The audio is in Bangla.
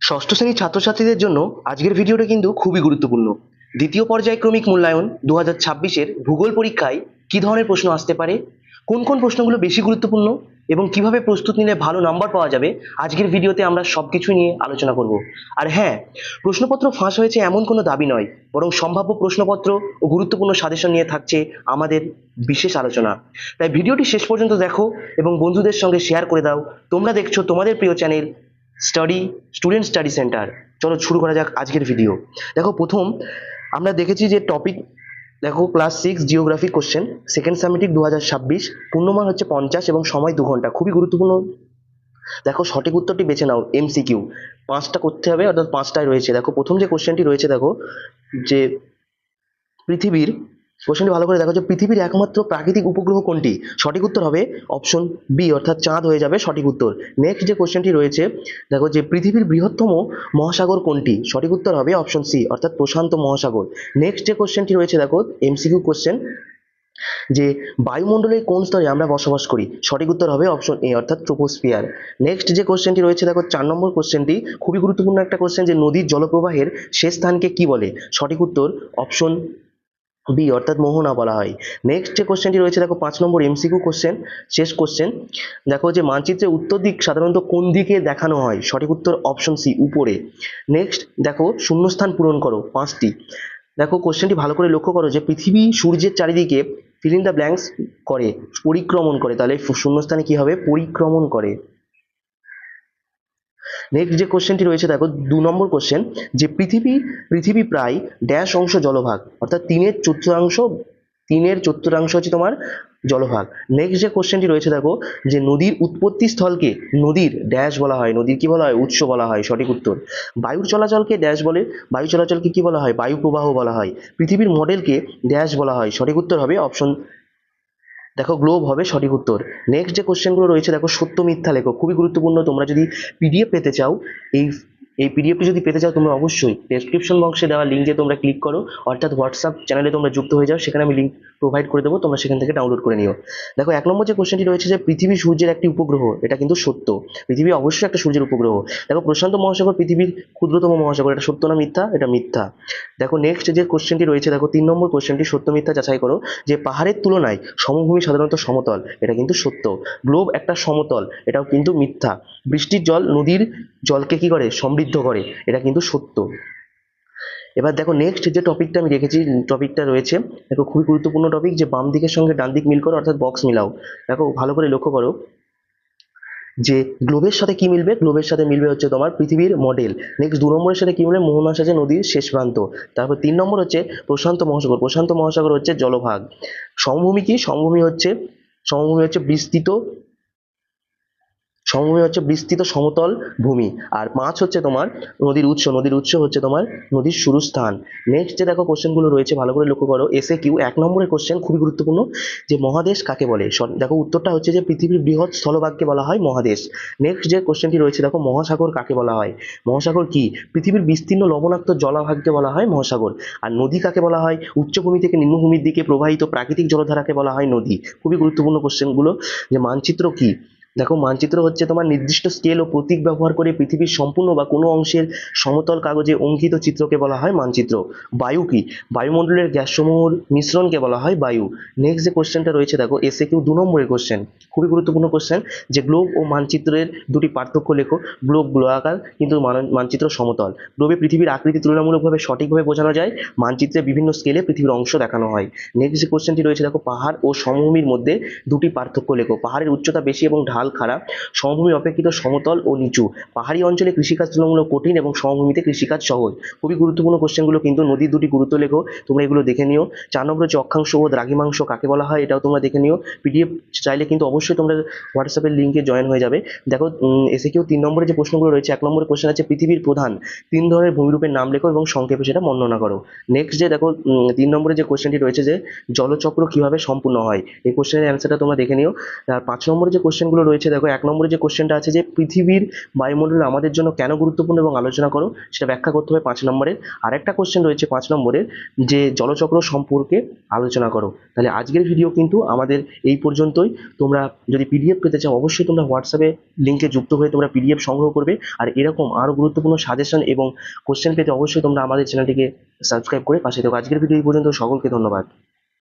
ষষ্ঠ শ্রেণীর ছাত্রছাত্রীদের জন্য আজকের ভিডিওটা কিন্তু খুবই গুরুত্বপূর্ণ। দ্বিতীয় পর্যায়ক্রমিক মূল্যায়ন 2026-এর ভূগোল পরীক্ষায় কি ধরনের প্রশ্ন আসতে পারে, কোন কোন প্রশ্নগুলো বেশি গুরুত্বপূর্ণ এবং কিভাবে প্রস্তুত নিলে ভালো নাম্বার পাওয়া যাবে, আজকের ভিডিওতে আমরা সবকিছু নিয়ে আলোচনা করব। আর হ্যাঁ, প্রশ্নপত্র ফাঁস হয়েছে এমন কোনো দাবি নয়, বরং সম্ভাব্য প্রশ্নপত্র ও গুরুত্বপূর্ণ সাজেশন নিয়ে থাকছে আমাদের বিশেষ আলোচনা। তাই ভিডিওটি শেষ পর্যন্ত দেখো এবং বন্ধুদের সঙ্গে শেয়ার করে দাও। তোমরা দেখছো তোমাদের প্রিয় চ্যানেল স্টুডেন্ট স্টাডি সেন্টার। চলো শুরু করা যাক আজকের ভিডিও। দেখো, প্রথম আমরা দেখেছি যে টপিক, দেখো ক্লাস 6 জিওগ্রাফি কোশ্চেন, সেকেন্ড সামেটিক 2026, পূর্ণমান হচ্ছে 50 এবং সময় 2 ঘন্টা, খুবই গুরুত্বপূর্ণ। দেখো সঠিক উত্তরটি বেছে নাও। এমসিকিউ 5টা করতে হবে, অর্থাৎ 5টায় রয়েছে। দেখো প্রথম যে কোশ্চেনটি রয়েছে, দেখো যে পৃথিবীর, কোশ্চেনটি ভালো করে দেখো, যে পৃথিবীর একমাত্র প্রাকৃতিক উপগ্রহ কোনটি? সঠিক উত্তর হবে অপশন বি, অর্থাৎ চাঁদ হয়ে যাবে সঠিক উত্তর। নেক্সট যে কোশ্চেনটি রয়েছে, দেখো যে পৃথিবীর বৃহত্তম মহাসাগর কোনটি? সঠিক উত্তর হবে অপশন সি, অর্থাৎ প্রশান্ত মহাসাগর। নেক্সট যে কোশ্চেনটি রয়েছে, দেখো এমসিকিউ কোশ্চেন, যে বায়ুমণ্ডলের কোন স্তরে আমরা বসবাস করি? সঠিক উত্তর হবে অপশন এ, অর্থাৎ ট্রোপোস্ফিয়ার। নেক্সট যে কোশ্চেনটি রয়েছে, দেখো 4 নম্বর কোশ্চেনটি খুবই গুরুত্বপূর্ণ একটা কোশ্চেন, যে নদীর জলপ্রবাহের শেষ স্থানকে কি বলে? সঠিক উত্তর অপশন বি, অর্থাৎ মোহনা বলা হয়। নেক্সট যে কোশ্চেনটি রয়েছে, দেখো 5 নম্বর এমসিকিউ কোশ্চেন, শেষ কোশ্চেন, দেখো যে মানচিত্রের উত্তর দিক সাধারণত কোন দিকে দেখানো হয়? সঠিক উত্তর অপশন সি, উপরে। নেক্সট দেখো শূন্যস্থান পূরণ করো 5টি। দেখো কোশ্চেনটি ভালো করে লক্ষ্য করো, যে পৃথিবী সূর্যের চারিদিকে ফিল ইন দ্য ব্ল্যাঙ্কস করে, পরিক্রমণ করে, তাহলে শূন্যস্থানে কি হবে? পরিক্রমণ করে। নেক্সট যে কোশ্চেনটি রয়েছে, দেখো 2 নম্বর কোশ্চেন, যে পৃথিবী প্রায় ড্যাশ অংশ জলভাগ, অর্থাৎ তিনের চতুর্থাংশ হচ্ছে তোমার জলভাগ। নেক্সট যে কোশ্চেনটি রয়েছে, দেখো যে নদীর উৎপত্তি স্থলকে নদীর ড্যাশ বলা হয়? নদীর কি বলা হয়? উৎস বলা হয়। সঠিক উত্তর। বায়ুর চলাচলকে ড্যাশ বলে? বায়ু চলাচলকে কি বলা হয়? বায়ু প্রবাহ বলা হয়। পৃথিবীর মডেলকে ড্যাশ বলা হয়? সঠিক উত্তর হবে অপশন, দেখো গ্লোব হবে সঠিক উত্তর। নেক্সট যে কোশ্চেনগুলো রয়েছে, দেখো সত্য মিথ্যা লেখো, খুবই গুরুত্বপূর্ণ। তোমরা যদি পিডিএফ পেতে চাও, এই এই পিডিএফটি যদি পেতে চাও, তোমরা অবশ্যই ডেসক্রিপশন বক্সে দেওয়া লিঙ্কে তোমরা ক্লিক করো, অর্থাৎ হোয়াটসঅ্যাপ চ্যানেলে তোমরা যুক্ত হয়ে যাও, সেখানে আমি লিঙ্ক প্রোভাইড করে দেবো, তোমরা সেখান থেকে ডাউনলোড করে নিও। দেখো 1 নম্বর যে কোশ্চেনটি রয়েছে, যে পৃথিবী সূর্যের একটি উপগ্রহ, এটা কিন্তু সত্য। পৃথিবী অবশ্যই একটা সূর্যের উপগ্রহ। দেখো প্রশান্ত মহাসাগর পৃথিবীর ক্ষুদ্রতম মহাসাগর, এটা সত্য না মিথ্যা? এটা মিথ্যা। দেখো নেক্সট যে কোশ্চেনটি রয়েছে, দেখো 3 নম্বর কোশ্চেনটি, সত্য মিথ্যা যাচাই করো, যে পাহাড়ের তুলনায় সমভূমি সাধারণত সমতল, এটা কিন্তু সত্য। গ্লোব একটা সমতল, এটাও কিন্তু মিথ্যা। বৃষ্টির জল নদীর জলকে কি করে? সমৃদ্ধ করে, এটা কিন্তু সত্য। এবার দেখো নেক্সট যে টপিকটা আমি রেখেছি, টপিকটা রয়েছে, দেখো খুবই গুরুত্বপূর্ণ টপিক, যে বাম দিকের সঙ্গে ডান দিক মিল করো, অর্থাৎ বক্স মিলাও। দেখো ভালো করে লক্ষ্য করো, যে গ্লোবের সাথে কি মিলবে? গ্লোবের সাথে মিলবে হচ্ছে তোমার পৃথিবীর মডেল। নেক্সট 2 নম্বরের সাথে কি মিলবে? মোহনা সাজে নদীর শেষ প্রান্ত। তারপর 3 নম্বর হচ্ছে প্রশান্ত মহাসাগর। প্রশান্ত মহাসাগর হচ্ছে জলভাগ। সমভূমি কি? সমভূমি হচ্ছে বিস্তৃত সমতল ভূমি। আর 5 হচ্ছে তোমার নদীর উৎস। নদীর উৎস হচ্ছে তোমার নদীর শুরুস্থান। নেক্সট যে দেখো কোশ্চেনগুলো রয়েছে, ভালো করে লক্ষ্য করো। এসএ কিউ 1 নম্বরের কোশ্চেন, খুবই গুরুত্বপূর্ণ, যে মহাদেশ কাকে বলে? দেখো উত্তরটা হচ্ছে যে পৃথিবীর বৃহৎ স্থলভাগকে বলা হয় মহাদেশ। নেক্সট যে কোশ্চেনটি রয়েছে, দেখো মহাসাগর কাকে বলা হয়? মহাসাগর কি? পৃথিবীর বিস্তীর্ণ লবণাক্ত জলাভাগকে বলা হয় মহাসাগর। আর নদী কাকে বলা হয়? উচ্চভূমি থেকে নিম্নভূমির দিকে প্রবাহিত প্রাকৃতিক জলধারাকে বলা হয় নদী। খুবই গুরুত্বপূর্ণ কোশ্চেনগুলো। যে মানচিত্র কি? দেখো মানচিত্র হচ্ছে তোমার নির্দিষ্ট স্কেল ও প্রতীক ব্যবহার করে পৃথিবীর সম্পূর্ণ বা কোনো অংশের সমতল কাগজে অঙ্কিত চিত্রকে বলা হয় মানচিত্র। বায়ু কি? বায়ুমণ্ডলের গ্যাসসমূহের মিশ্রণকে বলা হয় বায়ু। নেক্সট যে কোশ্চেনটা রয়েছে, দেখো এসএ কিউ 2 নম্বরের কোশ্চেন, খুবই গুরুত্বপূর্ণ কোশ্চেন, যে গ্লোব ও মানচিত্রের দুটি পার্থক্য লেখো। গ্লোব গোলাকার, কিন্তু মানচিত্র সমতল। গ্লোবে পৃথিবীর আকৃতি তুলনামূলকভাবে সঠিকভাবে বোঝানো যায়, মানচিত্রে বিভিন্ন স্কেলে পৃথিবীর অংশ দেখানো হয়। নেক্সট যে কোশ্চেনটি রয়েছে, দেখো পাহাড় ও সমভূমির মধ্যে দুটি পার্থক্য লেখো। পাহাড়ের উচ্চতা বেশি এবং ঢাল খাড়া, সমভূমি অপেক্ষিত সমতল ও নিচু। পাহাড়ি অঞ্চলে কৃষিকাজ তুলনামূলক কঠিন এবং সমভূমিতে কৃষিকাজ সহজ। খুবই গুরুত্বপূর্ণ কোশ্চেনগুলো কিন্তু। নদীর দুটি গুরুত্ব লেখো, তোমরা এগুলো দেখে নিও। 4 নম্বর হচ্ছে অক্ষাংশ ও দ্রাঘিমাংশ কাকে বলা হয়? এটাও তোমরা দেখে নিও। পিডিএফ চাইলে কিন্তু অবশ্যই তোমরা হোয়াটসঅ্যাপের লিঙ্কে জয়েন হয়ে যাবে। দেখো এসে কেউ 3 নম্বরে যে প্রশ্নগুলো রয়েছে, 1 নম্বরের কোশ্চেন আছে পৃথিবীর প্রধান 3 ধরনের ভূমিরূপের নাম লেখো এবং সংক্ষেপে সেটা বর্ণনা করো। নেক্সট যে দেখো 3 নম্বরে যে কোশ্চেনটি রয়েছে, যে জলচক্র কিভাবে সম্পূর্ণ হয়, এই কোশ্চেনের অ্যান্সারটা তোমরা দেখে নিও। আর 5 নম্বরে যে কোশ্চেনগুলো রয়েছে, রয়েছে, দেখো 1 নম্বরে যে কোশ্চেনটা আছে যে পৃথিবীর বায়ুমণ্ডল আমাদের জন্য কেন গুরুত্বপূর্ণ এবং আলোচনা করো, সেটা ব্যাখ্যা করতে হবে 5 নম্বরের। আরেকটা কোশ্চেন রয়েছে 5 নম্বরের যে জলচক্র সম্পর্কে আলোচনা করো। তাহলে আজকের ভিডিও কিন্তু আমাদের এই পর্যন্তই। তোমরা যদি পিডিএফ পেতে চাও অবশ্যই তোমরা হোয়াটসঅ্যাপে লিঙ্কে যুক্ত হয়ে তোমরা পিডিএফ সংগ্রহ করবে। আর এরকম আরও গুরুত্বপূর্ণ সাজেশন এবং কোশ্চেন পেতে অবশ্যই তোমরা আমাদের চ্যানেলটিকে সাবস্ক্রাইব করে পাশে থাকো। আজকের ভিডিও এই পর্যন্ত, সকলকে ধন্যবাদ।